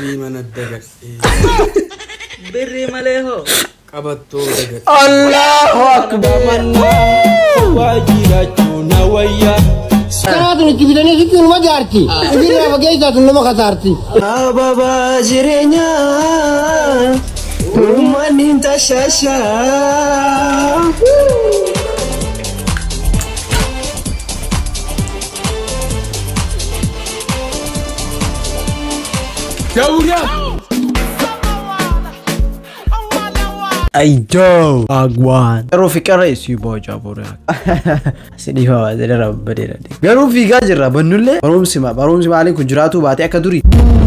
بري من الدقر بري مليهو قبطو دقر الله أكبر واجيلاتنا ويا سكراتني تبيني كيكون ما جارتي إذا ما بقيت لما خسرتي بابا جرينا ومن انت شاشا أيجو أقوان روفي كرئيس يبوجا بوريك سيدي فوا زي ربنا دي روفي كاجرا بنولة بروم سما عليكم جراتو باتي أكدوري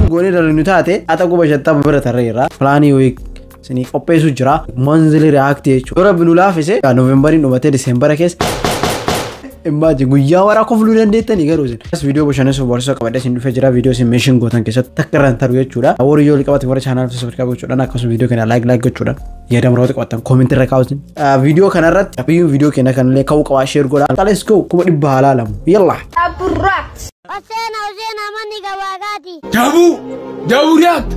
غوني دلنوتاتي أتاكو بجتا ببرة الرئيرا فلاني ويك سني أوبيسو جرا منزلي رياكتي جورا بنولا فيسي نوفمبرين نوبتي ديسمبر كيس Imagine guyyaa waraa kofluu dandeettanii garuu isin as viidiyoo bashannanaa soo boorsaa qabadhe isin dhufee jira viidiyoo isin meeshin gootan keessatti takkarraan taru jechuudha warri yoo liqabate warra chaanaal subscribe gochuudhaan akkasuma viidiyoo kana like gochuudhaan yaadamroota qabatan comment irra kaawwatin viidiyoo kana irratti abiyyu viidiyoo keenya kanallee ka'uu qabaa share godhaa let's go kuma dhibba halaalamu yalla aburrat Osena mani gawagati جاوريات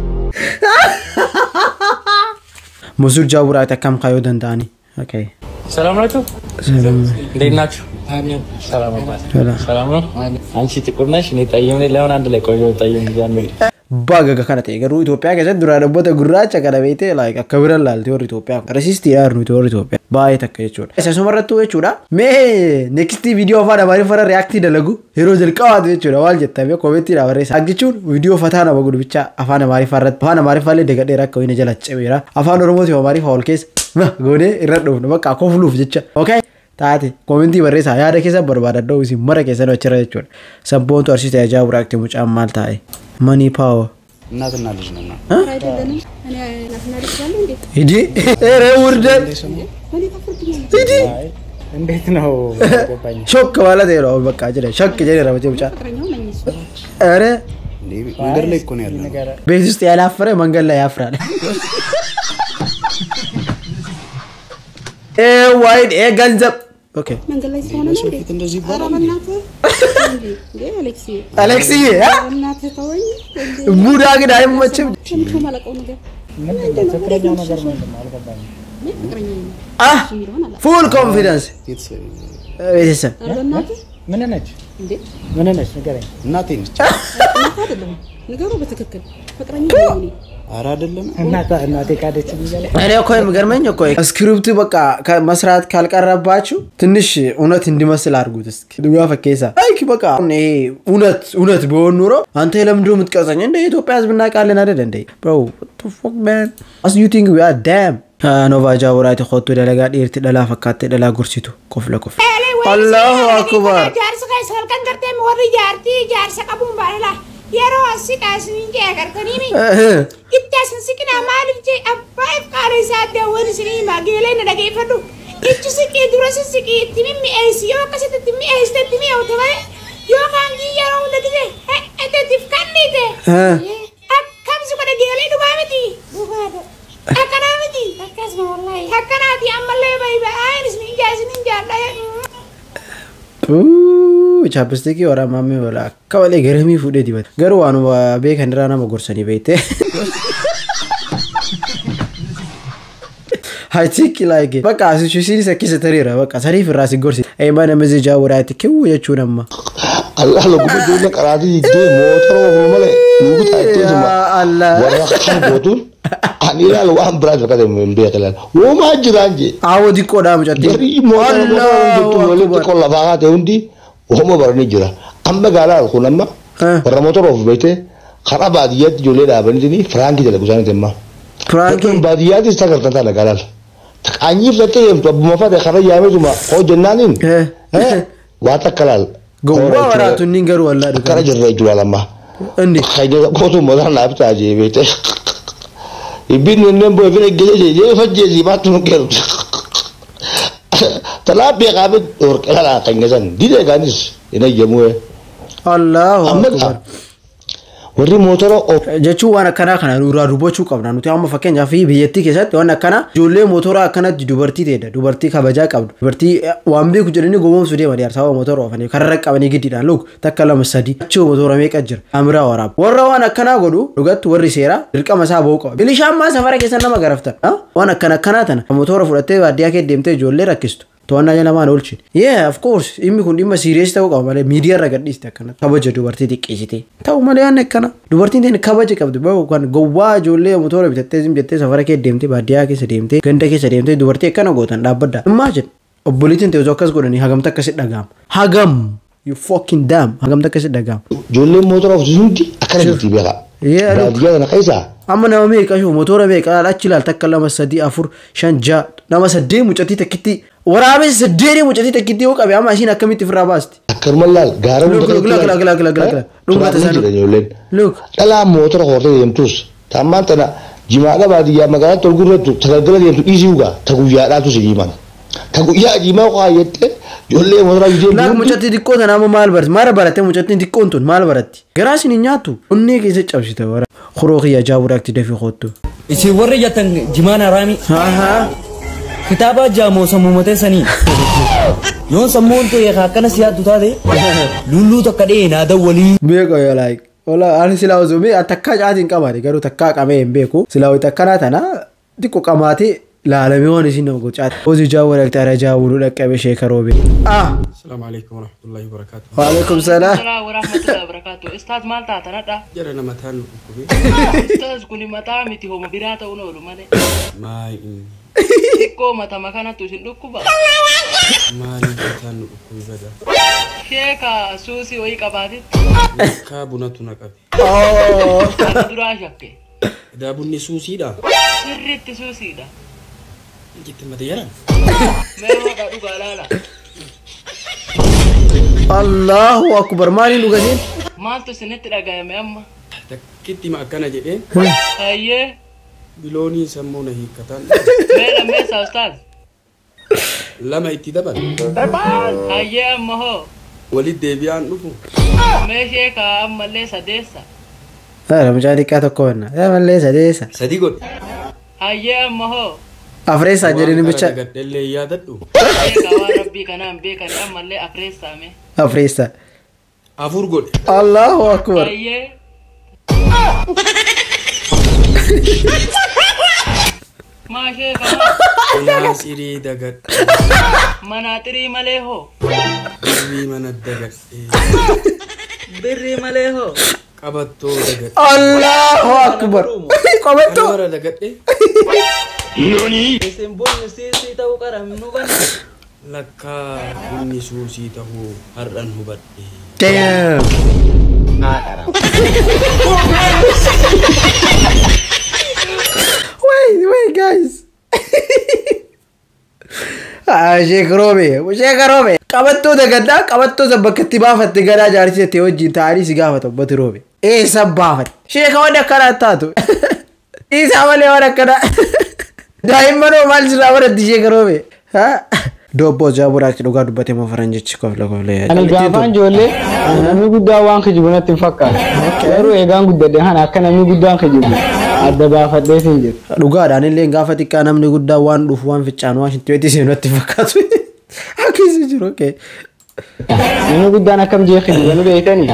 musur jaawuraat akkam kaayoo danda'ani okay سلام عليكم. سلام. ديناتشو. سلام عليكم. سلام عليكم. أنشي تقولناش نتأيّمني لون عند لك ويجو تأيّم جانبي. baga kana ta'e garuu Itoophiyaa keessatti duraan dhaabbata gurraacha kana beekte like akka biran laaltee warri Itoophiyaa rasiistii yaarnu warri Itoophiyaa baay'ee takka jechuudha. Isa sumarrattu jechuudha. Mee next video afaan Amaariffaa react dalagu yeroo jalqabaatu jechuudha maal jettame commentii dha barreessa. Ak jechuun video fataa nama gudbicha afaan Amaariffaa irratti afaan Amaariffaa illee degadheera akka wayna jala cebeera. Afaan Oromooti Amaariffaa ol keessa goonee irra dhufnu bakka kofluuf jecha. Okay? Taate commentii barreessa yaada keessa barbaadadhoo isin mara keessan achirra jechuudha. Sabboontu arsiisee ajaa'u raakte mucaan maal taa'e. Money power. እናትና ልጅ ነውና አይደለም እኔ እናትና ልጅ ያለ እንዴ ሂጂ ኧረ ውርደት ሂጂ እንዴት ነው ገባኝ ሾክ ማለት ነው በቃ ጀለ ሾክ ጀለ ነው ብቻ ኧረ መንገድ ላይ እኮ ነው ያለው ቤት ውስጥ ያላፈረ መንገድ ላይ ያፍራል ዋይድ ገንዘብ ኦኬ መንገድ ላይ ስለሆነ ነው እንዴ እንደዚህ ይባላል እንዴ አሌክሲ እናት ተወኝ ሙዳ ግን አይመችም ትንሹ ማለቀው ነገር ፍቅረኛ ነገር ምንድን ነው አልገባኝ ፉል ኮንፊደንስ ቤተሰብ ምን ነች እንዴ ምን ነች ንገረኝ እናቴ ነች አይደለም ነገሩ በትክክል ፍቅረኛ ነው አራ አይደለም እናቴ ካደች ይላል እኔ እኮ የሚገርመኝ እኮ ስክሪፕቱ በቃ መስራት ካልቀረባችሁ ትንሽ እውነት እንዲመስል አድርጉት እስኪ ድጋፍ ፈከሳ አይኪ በቃ እኔ እውነት ቢሆን ኑሮ አንተ ለምንድነው የምትቀርጸኝ እንደ ኢትዮጵያ ህዝብ እናቃለን አይደል እንዴ bro what the fuck man as you think we are damn nova jawraati khottu dalaga dhirti dhala fakkatte dhala gursitu kofla kof Allahu akbar jaarsa ka salkan karte mi warri jaarsa qabun barala yero asika sinje garkanimi ittasan sikina malif je abbaif qare saade woni sini magele na dage fadu ittu siki durasi siki timmi esiyo kasete timmi este timmi awtawai yo kangi yero ndade ete tifkanite akkam su kada gele du bameti bugado akanameti akasma wallahi hakanati amalle bay bay ismi jazinin jalla chapstick ora mamme wala kawale garami fude dibat garu anu be khandira na magorsani beite I think like baka situation sakise tarira baka sarif ras gorsi ay mana mezi jawrati kiwu yechunamma Allah lo gudu dole qaradi de motor male nugu taituma Allah wala khabotu anila lo am brad ka de mbe kala wo ma jiranje awodi koda mujatti Allah ko la baga de undi wo barni jira amma gala ko lamma wala motor of bete kharabadiyat jole da bandini franki de gusane temma franki badiyat istakarta ta gala anyi fete to mafade khara yamezuma ko jannanin wata kalal gomba waratu ningaru walla de kara jirre jula lamma andi khayde ko to modan la bta je bete ibin nembo vile gele je fajje ji batu ngel talabi qabid or kala kangazan dide ganis ina yemwe Allahu akbar warri motora jechuun waan akkanaa kana nurraa dubbachuu qabna nuti amma fakkeenyaaf biyyattii keessatti waan akkana ijoollee motora akkanatti dubartii ta'edha dubartii kabajaa qabdu dubartii waan beeku jedhanii gowwoomsuu deema diyaarsaa motora oofanii karra qabanii giddiidhaan luk takka lama sadii achii motora meeqa jira amiraa waraab warra waan akkanaa godhu dhugatti warri seeraa dirqama isaa ba'uu qaba bilishaan maa safara keessa nama garaftan waan akkanaa tana motora fudhattee baadiyyaa kee deemtee ijoollee rakkistu to'annaa jala maan oolchine of course inni kun dhimma serious ta'uu qaba malee miidiyaa irra gadhiiste akkana kabaja dubartii xiqqeessite ta'u malee waan akkana dubartiin ta'in kabaja qabdu kan gowwaa ijoollee motora bitattee jettee safara kee deemtee baadiyyaa keessa deemtee ganda keessa deemtee dubartii akkana gootan dhaabbadda immaa jedhu obboleettiin ta'e akkas godhanii hagamta akkasi dhaga'ama hagam you fucking damn hagamta akkasi dhaga'ama ijoollee motora ooftu hundi akkana jirti beeka baadiyyaa kana keessaa amma nama meeqa shuu motora meeqa achi ilaal takka lama sadii afur shan ja'a nama saddeet mucatii takkitti waraabee saddeet mucatii takkitti yoo qabe amma ishiin akkamitti ofirraa baasti. Akkanuma laal gaara dhugata isaanii dhalaa motora hortee deemtus taammaan tana jimaadha baadiyyaa magaalaa tolgurrattu tajaajila deemtu dhiisii dhugaa ta guyyaadhaatu si jiman ta guyyaa jimaa qaayyette ijoollee motora biyya laal mucatii xiqqoo tana amma maal baratte mucattiin xiqqoon tun maal baratti garaa isin hin nyaattu onnee keessa cabsite wara khuroo kiyya jaaburaatti dafii qoottu. Isin warri jattan jimaan haraami. Kitaaba jaamoo sammuu matee sanii. Yoon sammuun ta'e akkana siyaatu taate lulluu takka dhee naada walii. Beeko yoo like wala ani silaa osoo takkaa caatiin qabaate garuu takkaa qabee hin beeku silaa wayita akkanaa tana xiqqoo qamaatee laalamee waan isin nama gochaate. Hojii jaawwalaktaa irra jaawwuluu dhaqqabe sheekaroobe. Assalamu alaikum warahmatullahi wabarakatuh. Wa alaikum salaam. Warahmatullahi wabarakatuh. Ustaz maal taata nadha? Jara nama taan dhukkubee. Ustaz kuni mataa miti hooma biraa ta'uu oolu malee. Maayi. Xiqqoo mata makanatu isin dhukkuba. Maali taan dhukkubee bada. Sheeka suusii wayii qabaatetti. Kaa bunatu na qabe. Kana duraa shakke. Daa bunni suusiidha. Sirriitti suusiidha. Jitti mata yaran. Meehoodha dhugaa laala. Allahu akbar maaliin dhugatiin? Maaltu isinitti dhagayame amma? Takkitti ma akkana jedheen. Hayyee. Biloonii sammuu na hiikkatan. Meela meessa ustaaz. Lama itti dabal. Hayyee amma hoo. Walit deebi'aan dhufu. Meeshee kaa ammallee sadeessa. Mucaa xiqqaa tokko banna ammallee sadeessa. Sadii godhe. Hayyee amma hoo. Afreessaa jedhini bicha. Gaddellee yaadadhu. Sheeka waan rabbii kanaan beekan ammallee afreessaame. Afreessa. Afur godhe. Allahu akbar. Hayyee. Maashee kamaa. Naasirii dagadhe. Manaaxirii malee hoo. Birrii mana dagadhe. Birrii malee hoo. Qabattoo dagadhe. Allahu akbar. Qabattoo. Wara dagadhe. Isin bunni siisii ta'uu qaram nu banne. Lakkaa bunni suusii ta'uu har'an hubadhe. Damn. Wait guys. Sheekaroome. Qabattoo dagaddaa qabattoo sabbakatti baafatte garaa jaarsitetti wajjin taa'anii si gaafata ubbati roobe. Eessa baafatte? Sheeka waan akkanaa taatu. Isaa malee waan akkanaa. Daa'immanoo maal sirraa baratti sheekaroome? Dobbo jaaburaatti dhugaa dubbatee moo faranjichi kofla. Ani gaafaan ijoollee namni guddaa waan kijibu natti hin fakkaatu. Garuu eegaan guddadhe kana akka namni guddaan kijibu adda baafadhee siin jedhu. Dhugaadhaan illee gaafa xiqqaa namni guddaa waan dhufu waan ficcaan waan shintiweetii seenuu natti fakkaatu. Akkasii jiru okee. Namni guddaan akkam jee kijibu ni beektanii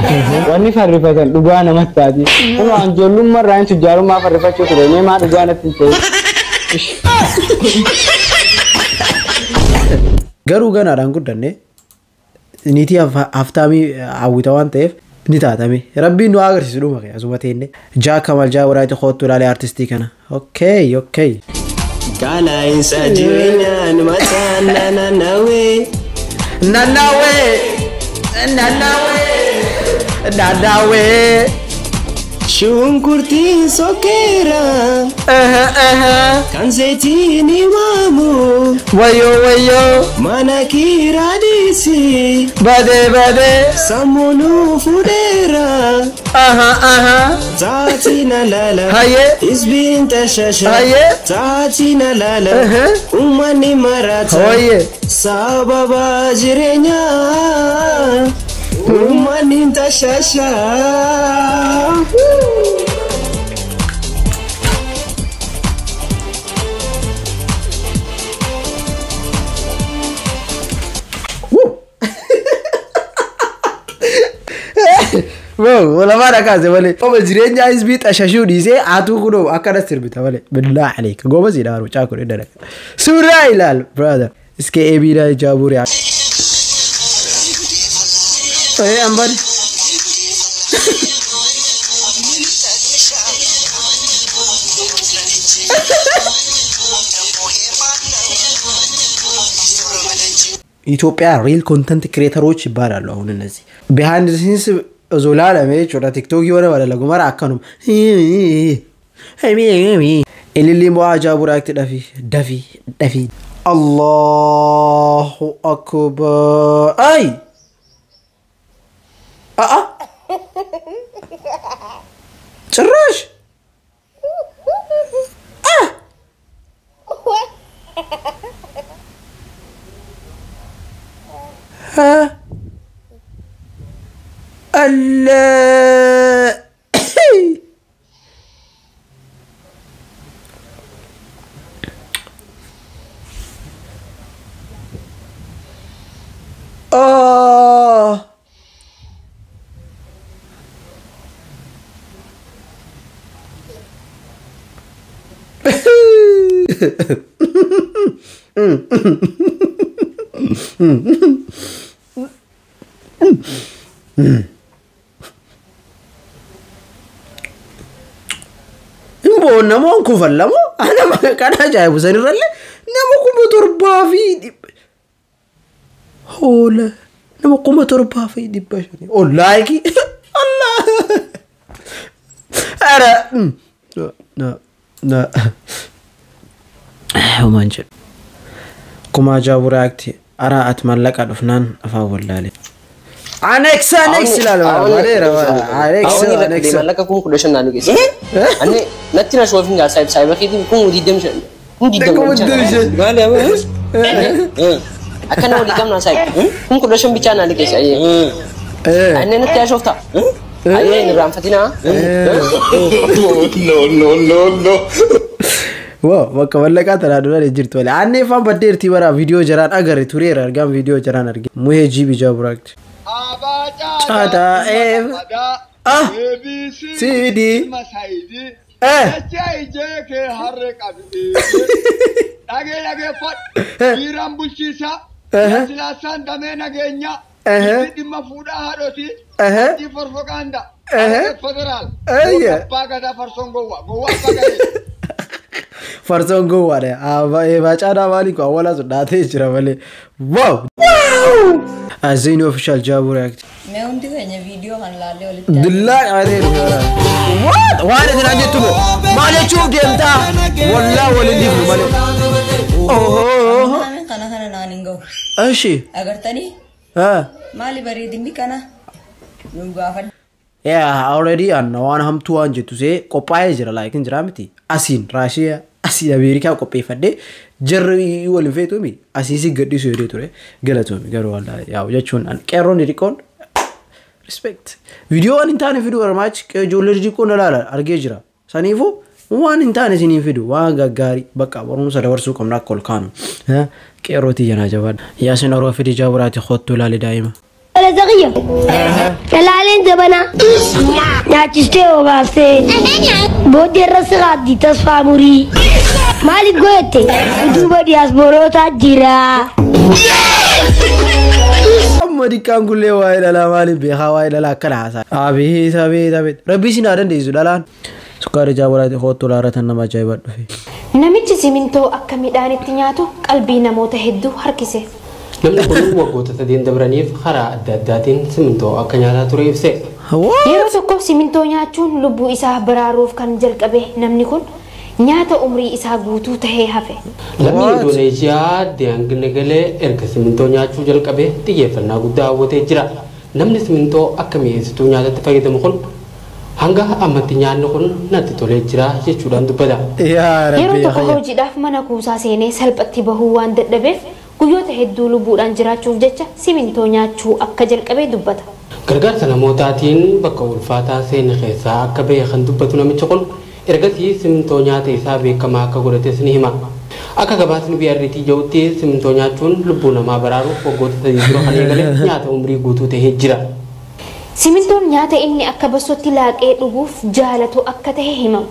wanni farrifatan dhugaa namatti taati. Kun waan ijoollummaa irraa hin tujjaarummaa farrifachuu ture mee maa dhugaa natti hin ta'u. Garuu ganaadhaan guddanne niitii haftaamii hawwita waan ta'eef ni taatame rabbiin nu agarsiisu dhuma kee asuma teenne jaa kamal jaa waraayita kootu ilaalee artistii kana okay. Qaala'insa jireenyaan mataan naannawee shunkurtiin sokeera kan zayitiin waamu wayyoo mana kiiraadhiisi badee sammuunuu fuudheera taatina lala isbiin tashasha taatina lala uummanni marata sababa jireenyaa Uummanni tashasha. Bro, wala mara kaze wale. Oba jirenya isbi tashashu dise atu kuno akana sirbita wale. Billah alayk. Goba zidaru chako idara. Sura ilal brother. Iske ebira jaburi. Hey ambari. ኢትዮጵያ ሪል ኮንተንት ክሬተሮች ይባላሉ አሁን እነዚህ ቢሃይንድ ዘ ሲንስ ዞላላ ሜች ወደ ቲክቶክ ይወረ ወደ ለጉማራ አከኑም ኢሊሊ ሙአጃ ቡራክት ደፊ አላሁ አክበር አይ ጭራሽ الله imbo namo ku fallamo ana kana jaabu sanirralle namo ku motor baafi hola namo ku motor baafi dibashani oh like Allah ara no humanje kuma jaabu react ara atmallaka dufnan afa wallale Anexa lalo madera Anexa malaka kum kudashan nanu guys anne natina shopping ga cyber khidi kum udi demshan gale akana udi kam na sai kum kudashan bicha nanu guys anne natia shofta aye ni ram fatina no Wow, waka malaka taraduna jirtu wala anne fam baderti wara video jaran agar turera argam video jaran arge muhe jibi jabrakt Chata CD Iran bulchisa silasan damena genya dimma fuda hadoti di propaganda federal paga da farsongo Farsongo wale aba e bachada wali ko wala so date jira wale wow Azini official job react मैं उनके साथ वीडियो बना लाले वाले दिल्ला अरे what वाले दिन आजे तुम माले चूप देमता वल्ला वाले दी माले ओहो मैं खाना नानिंगो अशी अगर तनी हाँ माली बरी दिन भी खाना नुगाफन yeah already and one ham tu anje tu se kopaye jira like jira miti asin Russia asin America kopay fadde jarri wal fetu mi asisi gaddi so yede tore galato mi garo wala yaw jachun an qeron rikon respect video an intane video ramach ke joller rikon lala arge jira sanifu wan intane sini video wa gagari baka borun sa dawarsu kamna kol kan ha qeroti yana jaban yasin ro fi jaburati khottu lali daima ولا زغية لا علين زبنا يا تشتهوا باسي بودي الرسغات دي تصفى مري مالي قوتي دوبا دي أسبوروتا جيرا أمري كان كل وايد لا مالي بيها وايد لا كراسة أبي ربي سنادن ديزو دالان سكاري جابراتي خوتو لارتن نما جايبات في namichi simintoo akka midhaanitti nyaatu qalbii namoota hedduu harkise. Namni kun waggoota sadiin dabraniif karaa adda addaatiin simintoo akka nyaataa ture ibse. Yeroo tokko simintoo nyaachuun lubbuu isaa baraaruuf kan jalqabe namni kun nyaata umrii isaa guutuu tahee hafe. Lammii Indoneeshiyaa deengilagalee erga simintoo nyaachuu jalqabe xiyyeeffannaa guddaa hawwatee jira. Namni simintoo akka mi'eessituu nyaatatti fayyadamu kun hanga ammatti nyaanni kun natti tolee jira jechuudhaan dubbata. Yeroo tokko hojiidhaaf mana kuusaa seenee salphatti bahuu waan dadhabeef guyyoota hedduu lubbuudhaan jiraachuuf jecha simintoo nyaachuu akka jalqabee dubbata. gargaarsa namootaatiin bakka ulfaataa seena keessaa akka ba'e kan dubbatu namichi kun ergasii simintoo nyaata isaa beekamaa akka godhates ni hima. Akka gabaasni BRT jedhutti simintoo nyaachuun lubbuu namaa baraaruuf waggoota 3 dura kan eegale nyaata umrii guutuu ta'ee jira. Simintoon nyaata inni akka basotti laaqee dhuguuf jaalatu akka ta'e himama.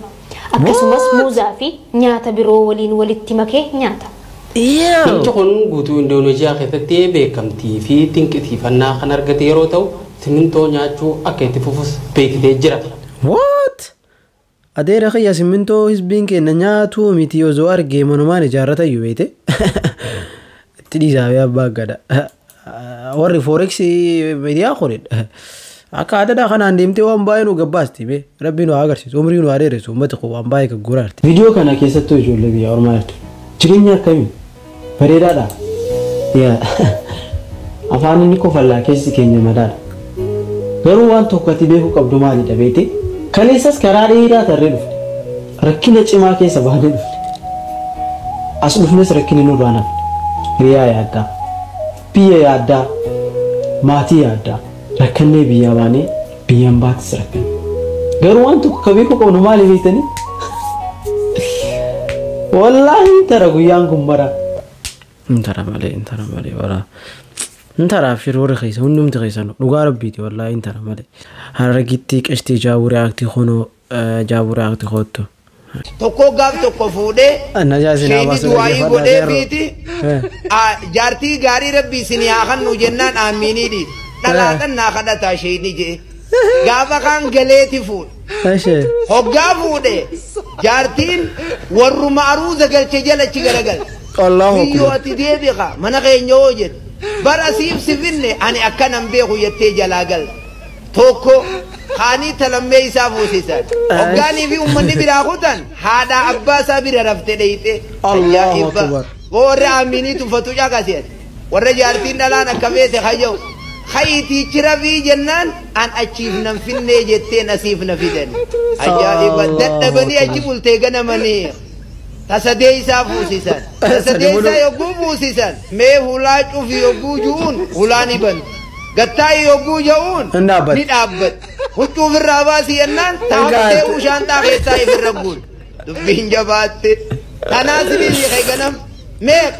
Akkasumas muuzaa fi nyaata biroo waliin walitti makee nyaata. Namichi kun guutuu Indooneeziyaa keessatti beekamtii fi dinqisiifannaa kan argate yeroo ta'u simintoo nyaachuu akka itti fufus beeksisee jira. What? Adeera khayya simintoo hisbiin keenya nyaatu miti osoo argee manumaan ijaarrata iyyuu beete. Itti dhiisaafee abbaa gada. Warri forex miidiyaa kunidha. Akka aadaadhaa kanaan deemtee waan baay'ee nu gabbaasti bee rabbi nu agarsiisu umrii nu adeeressu uummata koo waan baay'ee gagguraarti. Viidiyoo kana keessattuu ijoollee biyya ormaa jirtu. Jireenya akkamii? Bareedaadha. Afaan inni kofallaa keessi keenya madaadha. Garuu waan tokko ati beekuu qabdu maalidha beete? Kaleessas karaa dheeraa tarree dhufte. Rakkina cimaa keessa baanee dhufte. As dhufnes rakkinni nurraa nafne. Hiriyaa yaaddaa. Biyya yaaddaa. Maatii yaaddaa. Rakkannee biyyaa baanee biyyaan baatis rakkanne. Garuu waan tokko ka beekuu qabnu maali beektanii? Wallahi tara guyyaan kun bara. Intara malee wara. Intara firoora keessa hundumti keessa dhugaa rabbiiti wallahi intara malee. Haragitti qashtii jaabuu reaaktii kunoo jaabuu reaaktii kottu. Tokko gaaf tokko fuudhee sheeni du'aayii godhee fiiti jaartii gaarii rabbii isin yaa kannu jennaan aamiinii dhiidhi. Dhalaadhaan naa kadhataa sheeni jee gaafa kaan galeeti fuudhe. Hoggaa fuudhee jaartiin warruma aruuza galche jalachi garagal. Biyyoo ati deebiqa mana keenya hoo jedhu bara siif sifinne ani akkanan beeku jettee jalaa gal. Tokko kaanii talammee isaa fuusisan. Hoggaanii fi uummanni biraa kutan haadha abbaa isaa bira rafte dheeyite. Ajaa'iba. Warra aamiinii tuffatu caqaseen warra jaartiin dhalaan akka beete hayya'u. Khayitichi rabii jennaan an achiif nan finnee jetteen asiif na fidan. Ajaa'iba dadhabanii achi bultee ganamanii. Tasadee isaa fuusisan. Tasadee isaa yogguu fuusisan mee hulaa cufi yogguu ju'uun hulaan iban. Gattaayi yogguu ja'uun ni dhaabbat. Huccuuf irraa baasii jennaan taa'attee ushaantaa keessaa ifirra guun. Dubbiin jabaatte. Kanaas ni hiike ganam. Meeq?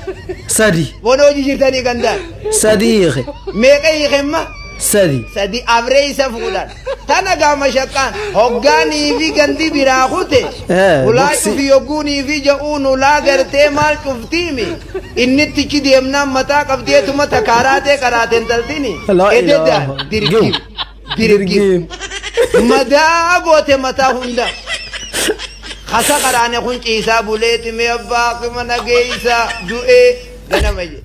Sadi. Bona hojii jirtanii gandaan. Sadi hiike. Meeqa hiikemma? Sadi. Sadi abree isa fuudhan. Tana gaama shaqqaan hoggaanii fi gandi biraa kute. Ulaa cufi yogguunii fi ja'uun ulaa gartee maal cuftiimi. Inni tichi deemnaan mataa qabdeetuma takaaraatee qaraateen taltini. Ededa dirgim. Dirgim. Madaa goote mataa hunda. Khasa qaraane kun ciisaa buleeti mee abbaa mana geeysaa du'ee ganama je.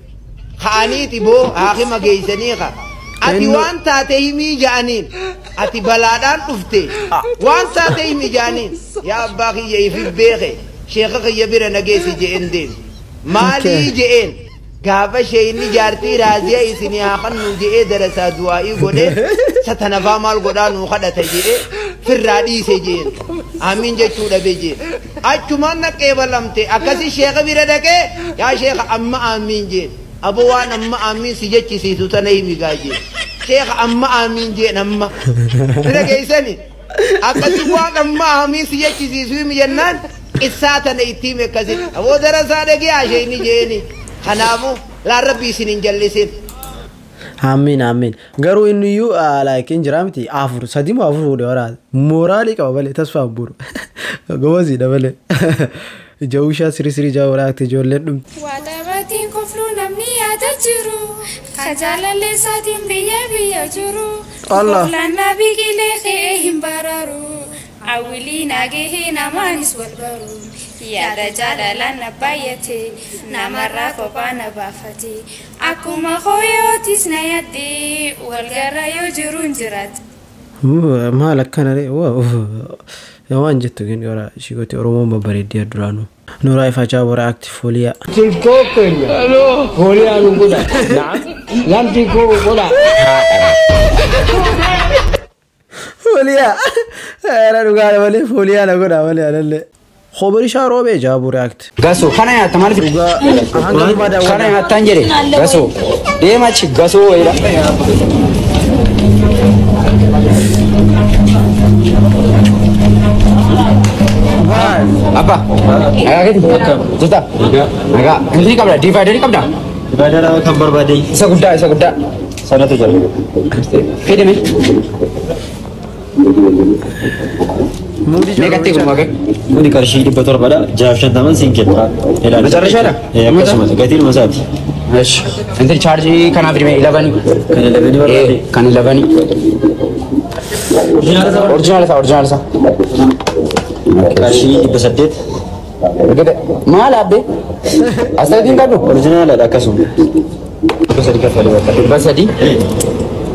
Ka'aniiti boo haakima geeysanii qa. Ati waan taate himii ja'aniin. Ati balaadhaan dhufte. Waan taate himii ja'aniin. Yaa abbaa kiyya ifi beeke. Sheeka kiyya bira nageessi je'en deemi. Maalii je'een? Gaafa sheeyni jaartii raaziyaa isinii haa qannu je'ee darasaa du'aa'ii godhee satanafaa maal godhaa nuu kadhata je'ee firraa dhiise je'een. Amiin jechuu dhabe je'een. Achumaan naqee balamte akkasi sheeka bira dhaqee yaa sheeka amma amiin je'een. Abo waan amma amiin si jechisiisu tana himigaa je'een. Sheeka amma amiin je'een amma. Bira geessani akkasi waan amma amiin si jechisiisu himi jennaan qissaa tana itti hime akkasi. Aboo darasaa dhaqee haa sheeyni je'eni. Kanaafuu laan rabbii isin hin jallisin. Amiin amiin. Garuu inni iyyuu laakiin jira miti afur sadii moo afur fuudhee waraana. Mooraalii qaba malee tasfaa buru. Gomasiidha malee. Jawushaa sirii jaa waraakte ijoolleen dhumti. Waadabatiin kofluu namni yaada jiru. Kajaalallee isaatiin biyya jiru. Koflannaa biqilee ka'ee hin baraaru. Hawwilii nagahee namaanis wal baru. Yaada jaalalaan na baay'ate namarraa kophaa na baafate akkuma hooyootis na yaadde walgarra yoo jiru hin jiraate. Maal akkana waan jettu gini ora shigooti Oromoon babbareeddee duraanu. Nuraa ifachaa bora akti fooliyaa. Tinkoo keenya. Fooliyaa nu godha. Lamti koo godha. Fooliyaa. Era dhugaadha malee fooliyaa na godha malee anallee. خبري شارو بيجا بورياكت غاسو خانا يا تمال في خانا يا تانجري غاسو ديما تشي غاسو ويلا Apa? Agak gitu. Juta. Agak. Ini kabda. Divider ini kabda. Divider gambar badai. Isa gudda. Sana tuh jalan. Kede me. Negatif rumah ke? Ini karshi di betul pada jawab taman singkit. Bicara siapa? Ya, macam gatil masat. Ash. Nanti charge kana beri me 11. Kan 11. Original sa. Karshi di pesadet. Gede. Mahal abbe. Asal din kan Original ada kasum. Pesadet kafali waktu. Pesadet.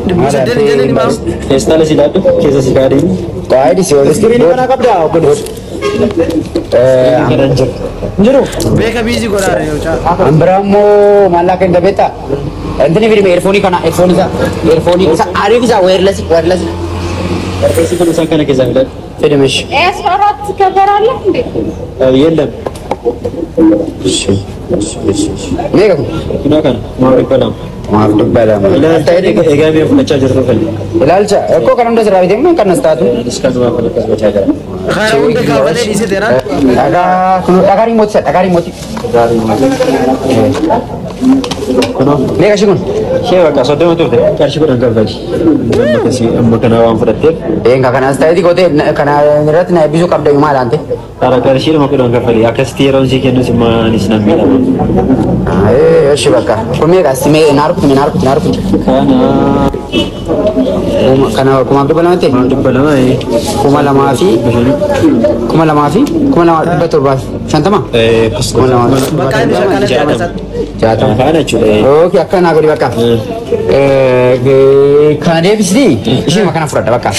Pesadet jadi ni mam. Install sih dah tu. Kisah sih kali ini. Kau di sini. Sekali ni mana kabda? Benar. Ranger. Jero. Beka busy kau dah reo cak. Ambramo malah kan beta. Enteni beri earphone kana earphone sa ari bisa wireless. Terkesi pun usah kena kisah bilang. Tidak mesh. Surat kabar Allah ni. Yelam. Mega. Gunakan. Maaf dalam. Tadi egami yang baca jurus kali. Lalcha. Aku kan anda serawat ini kan nastatu. Diskon dua kali baca jurus. Kau udah kau ada di sini teran? Agak takari moti. Mega sih kun. Siapa kau sudah betul deh. Karshi pun angkat lagi. Makasih. Ambo kena awam peratik. Enggak kan nastatu itu kena nerat na bisu kabda yumal ante. Tara karshi mau kena angkat lagi. Akas tiron sih kena semua di sana mila. Shibaka. Kumi kasih me naruh. Kana kuma abdu balamate. Kuma lama fi. Betul bas. Santama. Kuma lama. Jatuh. Oke, akan aku di baka. Kana dia bisni. Isi makan fruit baka.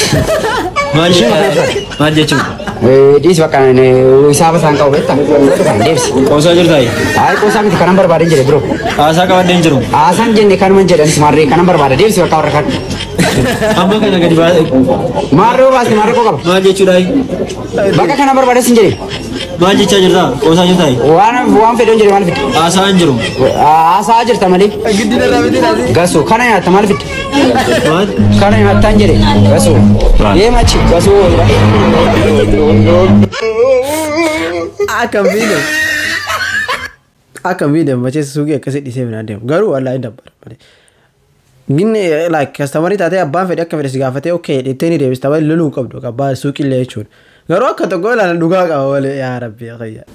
Manja cu. Di baka ne usah sangkau beta. Kan dia bis. Kau saja tadi. Ay kau sang kan number baru jadi bro. Asa kau danger. Asan jadi kan menjadi smart kan number baru dia bis baka orang. Amba kan agak di bawah. Maru kau kau. Manja cu dah. Baka kan number baru sendiri. Manja cajer dah. Kau saja tadi. Wan fedon jadi mana fit. Asa anjur. Asa ajar tamali. Gede dah ramai tadi. Gasu kana ya tamali fit. Kana ya tanjere. Gasu. Ye machi gasu. Akan video macam sugi kasih di sini nanti. Garu Allah ini dapat. Gini like customer itu ada abang fedek kafir sigafate okay. Itu ni dia mesti lalu kabdo kabah suki lecun. Garu aku tu gol anak duga kau boleh ya Rabbi ya.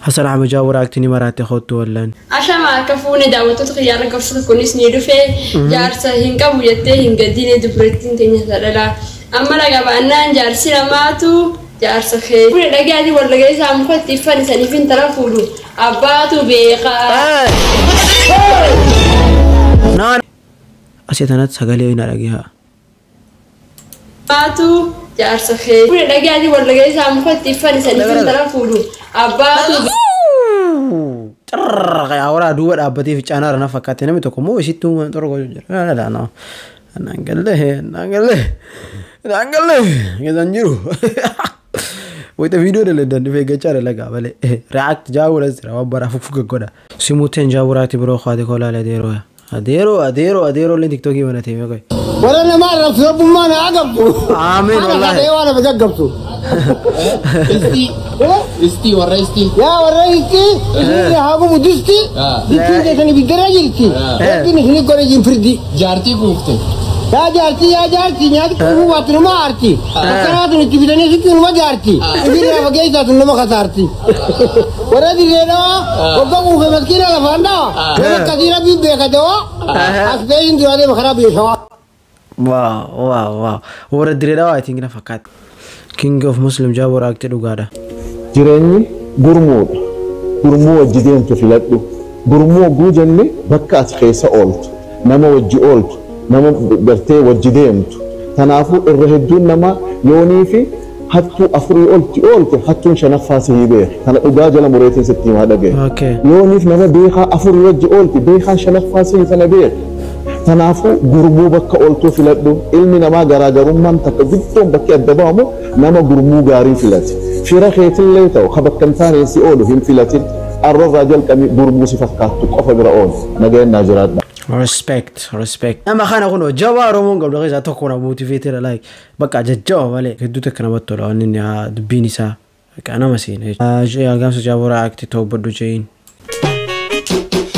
حسن عم جاورك تني مرات خدت ولا عشان ما كفوني دعوتك خيارك كفر كونيس نيرفي جارسا هنكا ويته هنكا دين دبرتين تني لا أما لا جبنا جارسي لماتو جارسا خير كل لقي هذه ولا جاي سام خد تفني سنفين تلافولو أباتو بيقا نان أسيتنا تسجلي وين لقيها أباتو جارسا خير كل لقي هذه ولا جاي سام خد تفني سنفين تلافولو أباتو kayak orang dua dapat di channel na fakatnya itu kamu situ mantor kau jual ada no nanggal kita anjuru itu video deh dan video cara lagi balik react jauh lah sih awak bara fufu kegoda simuten jauh rati bro kau ada kola ada adero le TikTok gimana sih mereka orang nama rafsu mana agak tu amin Allah ada orang macam agak tu isti warna isti ya warna isti ini aku mudisti isti dekat ni bidara isti tapi ni kau ni jimfridi jarti kufte ya jarti ni aku tu buat rumah arti sekarang tu ni bidara ni situ rumah jarti ini apa gaya satu rumah kata arti orang di sana orang bukan maskira lah fanda orang kadira bidara kata asal ini tu ada makan apa ya wow orang di sana I think na fakat King of Muslim jawab orang itu juga ada jireenyi gurmuu wajji deemtu filadhu gurmuu oguu jenne bakka ati keessa ooltu nama wajji ooltu nama gartee wajji deemtu kanaafuu irra hedduun nama yoonii fi hattuu afurii oolte hattuun shanaffaa sihii beeka kana dhugaa jala mureetiin sitti himaa dhagee yooniif nama beekaa afurii wajji oolti beekaan shanaffaa sihii sana beeka kanaafuu gurmuu bakka ooltuu filadhu ilmi namaa garaagarummaan takka guddoon bakki adda baamu nama gurmuu gaarii filate fira keetin leetaw khabakkantaan si oolu hin filatin arra raajal qami gurmuu si fakkaattu qofa bira oolu nageen naajiraadha respect أما خانا كنا جوا رومون قبل غير تكون موتيفيتر لايك بقى جوا مالك كدوت كنا بطلوا إني دبيني سا كأنا مسين جي أقام سجابوا رأيك توب بدو جين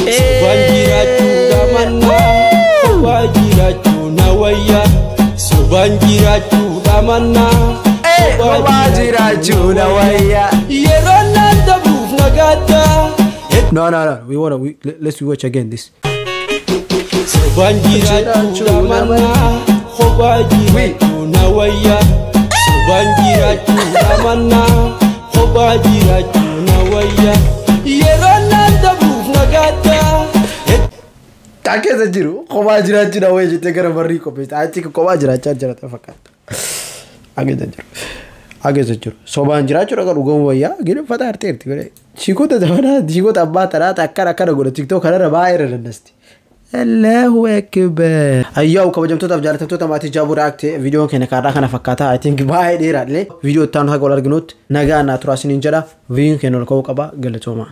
Subanjiratu damana Subajiratu nawaya Subanjiratu damana Subajiratu nawaya Yerona dabuf nagata No let's watch again this Subanjiratu damana Subajiratu nawaya Subanjiratu damana Subajiratu nawaya Yerona dabuf nagata Take sajiru, koma jira jira way jite gara bari ko pesta. Achi ko koma jira jira ta fakat. Age sajiru. Soban jira jira gar ugom waya, gire fata arte arte gire. Chiko ta zamana, chiko ta abba tara ta akkara akkara gure TikTok kana baayir nasti. Allahu akbar. Ayyo ko bajamto ta jarata ta mati jabu react video kene kada kana fakata. I think baay dera le. Video tan ha golar gnut naga na turasin injara. Video kene ko qaba galatoma.